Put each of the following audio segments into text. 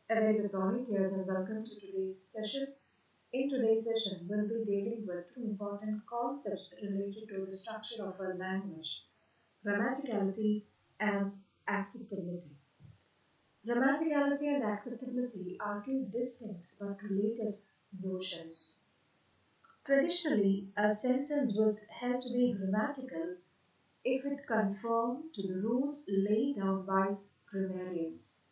A very good morning, dears, and welcome to today's session. In today's session, we'll be dealing with two important concepts related to the structure of a language: grammaticality and acceptability. Grammaticality and acceptability are two distinct but related notions. Traditionally, a sentence was held to be grammatical if it conformed to the rules laid down by grammarians.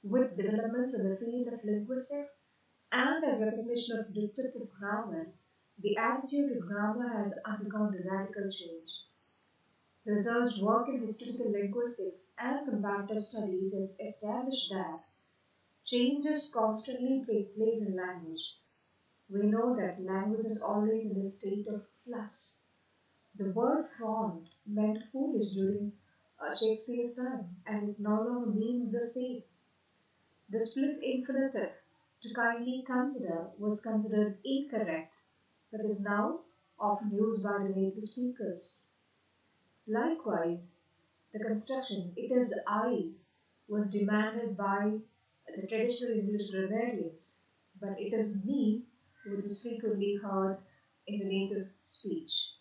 With developments in the field of linguistics and the recognition of descriptive grammar, the attitude to grammar has undergone a radical change. Research work in historical linguistics and comparative studies has established that changes constantly take place in language. We know that language is always in a state of flux. The word frond meant foolish during Shakespeare's time, and it no longer means the same. The split infinitive, to kindly consider, was considered incorrect, but is now often used by the native speakers. Likewise, the construction "it is I" was demanded by the traditional English grammarians, but "it is me" which is frequently heard in the native speech.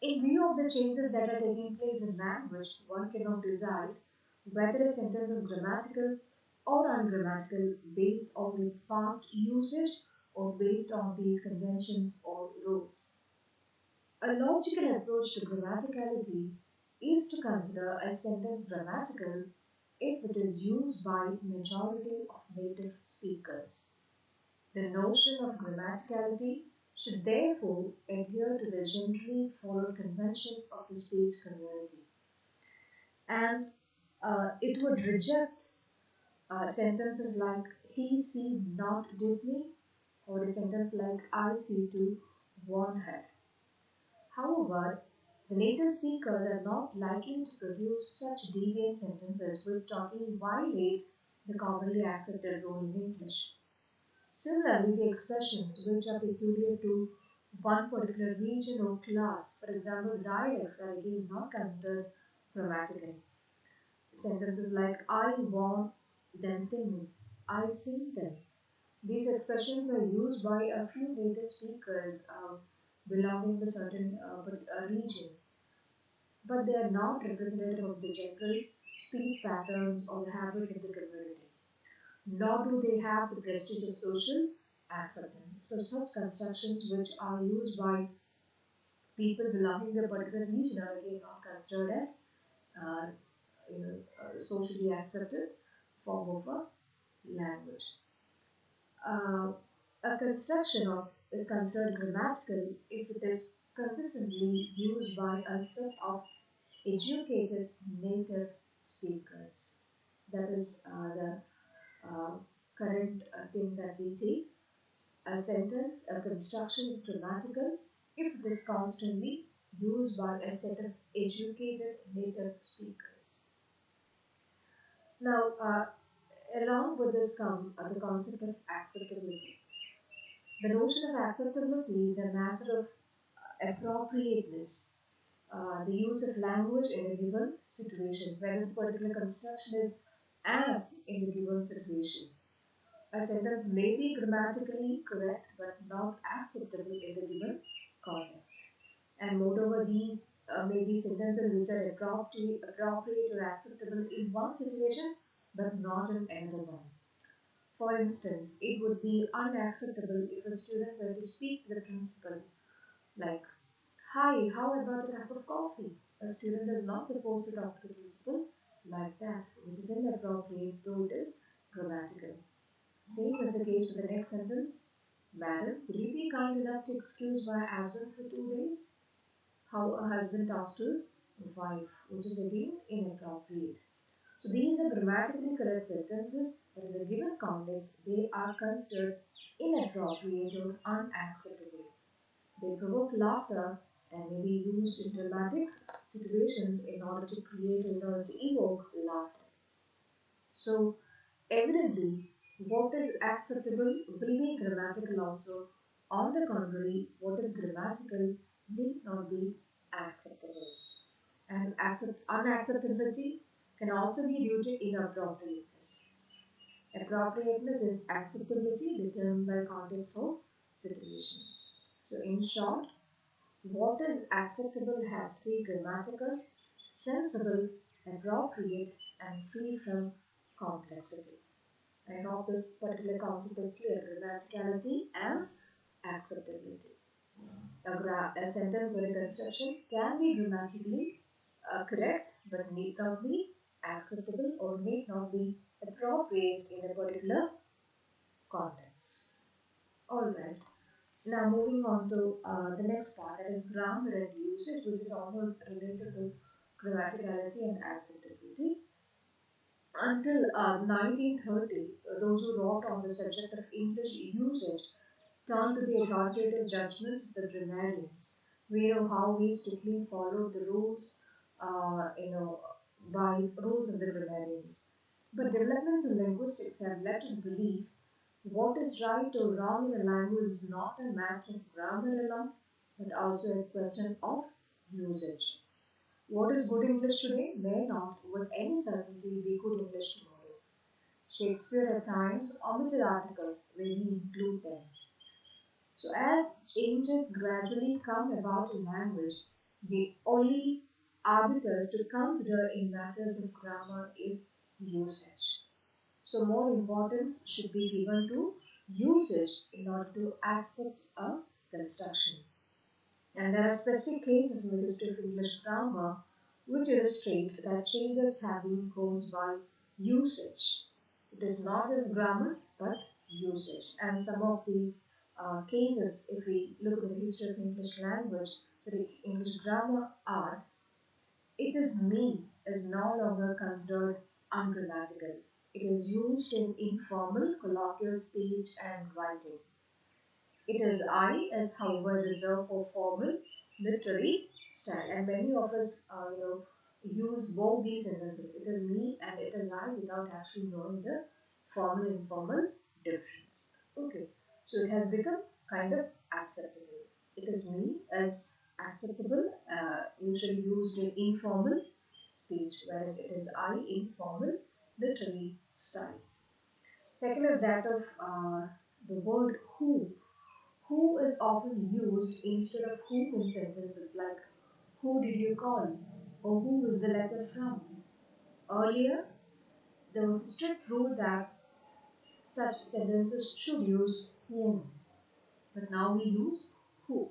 In view of the changes that are taking place in language, one cannot decide whether a sentence is grammatical or ungrammatical based on its past usage or based on these conventions or rules. A logical approach to grammaticality is to consider a sentence grammatical if it is used by majority of native speakers. The notion of grammaticality should therefore adhere to the generally followed conventions of the speech community, and it would reject sentences like "he see not did me" or a sentence like "I see to warn her." However, the native speakers are not likely to produce such deviant sentences which totally violate the commonly accepted rule in English. Similarly, the expressions which are peculiar to one particular region or class, for example, dialects, are again not considered grammatical. Sentences like "I want them things," "I see them." These expressions are used by a few native speakers belonging to certain regions, but they are not representative of the general speech patterns or the habits of the community, nor do they have the prestige of social acceptance. So, such constructions which are used by people belonging to a particular region are again not considered as uh, socially accepted form of a language. Uh, a construction of is considered grammatical if it is consistently used by a set of educated native speakers. That is the uh, current thing that we take. A sentence, a construction is grammatical if it is constantly used by a set of educated native speakers. Now, along with this come the concept of acceptability. The notion of acceptability is a matter of appropriateness, the use of language in a given situation, whether the particular construction is apt in the given situation. A sentence may be grammatically correct but not acceptable in the given context. And moreover, these may be sentences which are appropriate or acceptable in one situation but not in another one. For instance, it would be unacceptable if a student were to speak to the principal like, "Hi, how about a cup of coffee?" A student is not supposed to talk to the principal like that, which is inappropriate though it is grammatical. Same is the case with the next sentence. "Madam, would you be kind enough to excuse my absence for 2 days?" How a husband talks to his wife, which is again inappropriate. So these are grammatically correct sentences, but in a given context, they are considered inappropriate or unacceptable. They provoke laughter and may be used in dramatic situations in order to create, in order to evoke laughter. So, evidently, what is acceptable will be grammatical also. On the contrary, what is grammatical need not be acceptable. And unacceptability can also be due to inappropriateness. Appropriateness is acceptability determined by context or situations. So, in short, what is acceptable has to be grammatical, sensible, appropriate, and free from complexity. I hope this particular concept is clear: grammaticality and acceptability. A sentence or a construction can be grammatically correct but need not be acceptable or need not be appropriate in a particular context. Alright, now moving on to the next part, that is grammar and usage, which is almost related to grammaticality and acceptability. Until 1930, those who wrote on the subject of English usage turned to the authoritative judgments of the grammarians. We know how we strictly followed the rules, by rules of the grammarians. But developments in linguistics have led to the belief what is right or wrong in a language is not a matter of grammar alone, but also a question of usage. What is good English today may not, with any certainty, be good English tomorrow. Shakespeare at times omitted articles when he included them. So, as changes gradually come about in language, the only arbiters to consider in matters of grammar is usage. So, more importance should be given to usage in order to accept a construction. And there are specific cases in the history of English grammar which illustrate that changes have been caused by usage. It is not as grammar but usage. And some of the cases, if we look at the history of English language, so the English grammar are, it is me is no longer considered ungrammatical. It is used in informal, colloquial speech and writing. It is I is however reserved for formal literary style, and many of us use both these sentences. It is me and it is I without actually knowing the formal informal difference. Okay, so it has become kind of acceptable. It is me as acceptable, usually used in informal speech, whereas it is I in formal literary style. Second is that of the word who is often used instead of whom in sentences like who did you call or who is the letter from. Earlier, there was a strict rule that such sentences should use whom, but now we use who.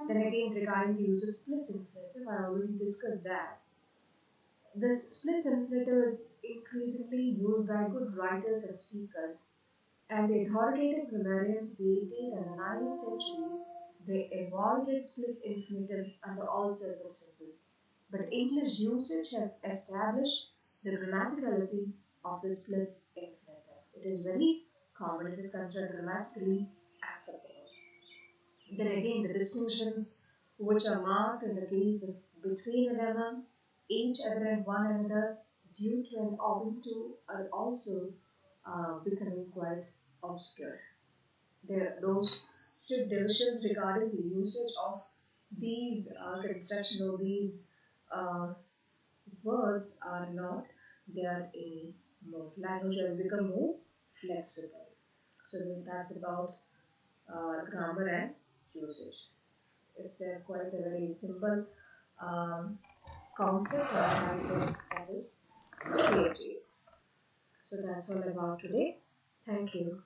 Then again, regarding the use of split infinitive, I already discussed that. This split infinitive is increasingly used by good writers and speakers, and the authoritative grammarians of the 18th and the 19th centuries, they avoided split infinitives under all circumstances. But English usage has established the grammaticality of the split infinitive. It is very common, it is considered grammatically acceptable. Then again, the distinctions which are marked in the case of between and among, each other and one another, due to and owing to, are also becoming quite obscure. Those strict divisions regarding the usage of these construction or these uh, words are not there anymore. Language has become more flexible. So that's about grammar and usage. It's quite a very simple um, concept, or I think that is clear to you. So that's all about today. Thank you.